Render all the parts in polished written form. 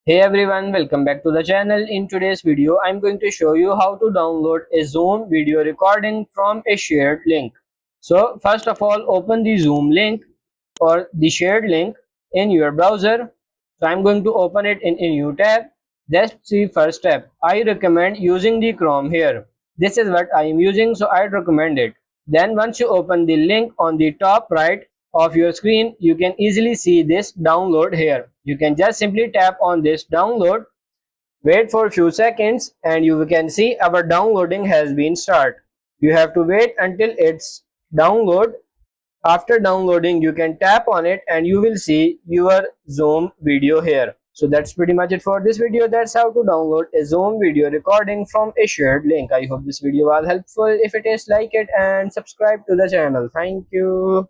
Hey everyone, welcome back to the channel. In today's video, I'm going to show you how to download a Zoom video recording from a shared link. So first of all, open the Zoom link or the shared link in your browser. So I'm going to open it in a new tab. That's the first step. I recommend using the Chrome here. This is what I am using, so I'd recommend it. Then once you open the link on the top right of your screen, you can easily see this download here. You can just simply tap on this download, wait for a few seconds, and you can see our downloading has been started. You have to wait until it's download. After downloading, you can tap on it and you will see your Zoom video here. So that's pretty much it for this video. That's how to download a Zoom video recording from a shared link. I hope this video was helpful. If it is, like it and subscribe to the channel. Thank you.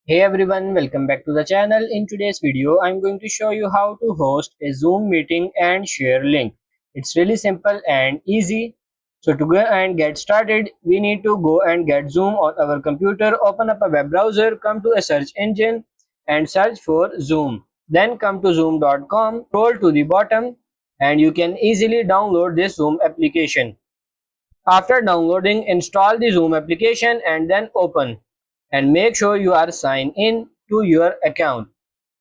Hey everyone, welcome back to the channel. In today's video, I'm going to show you how to host a Zoom meeting and share link. It's really simple and easy. So to go and get started, we need to go and get Zoom on our computer, open up a web browser, come to a search engine and search for Zoom. Then come to zoom.com, scroll to the bottom and you can easily download this Zoom application. After downloading, install the Zoom application and then open and make sure you are signed in to your account.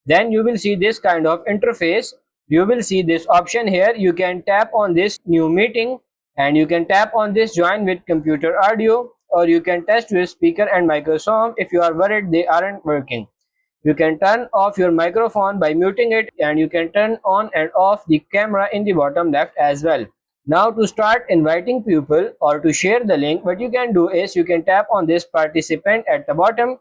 Then you will see this kind of interface. You will see this option here. You can tap on this new meeting and you can tap on this join with computer audio, or you can test with speaker and microphone if you are worried they aren't working. You can turn off your microphone by muting it, and you can turn on and off the camera in the bottom left as well. Now to start inviting people or to share the link, what you can do is you can tap on this participant at the bottom,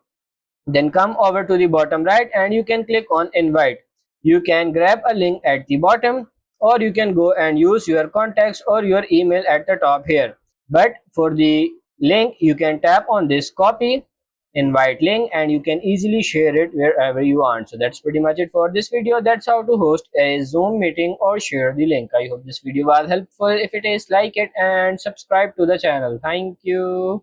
then come over to the bottom right and you can click on invite. You can grab a link at the bottom, or you can go and use your contacts or your email at the top here. But for the link, you can tap on this copy invite link and you can easily share it wherever you want. So that's pretty much it for this video. That's how to host a Zoom meeting or share the link. I hope this video was helpful. If it is, like it and subscribe to the channel. Thank you.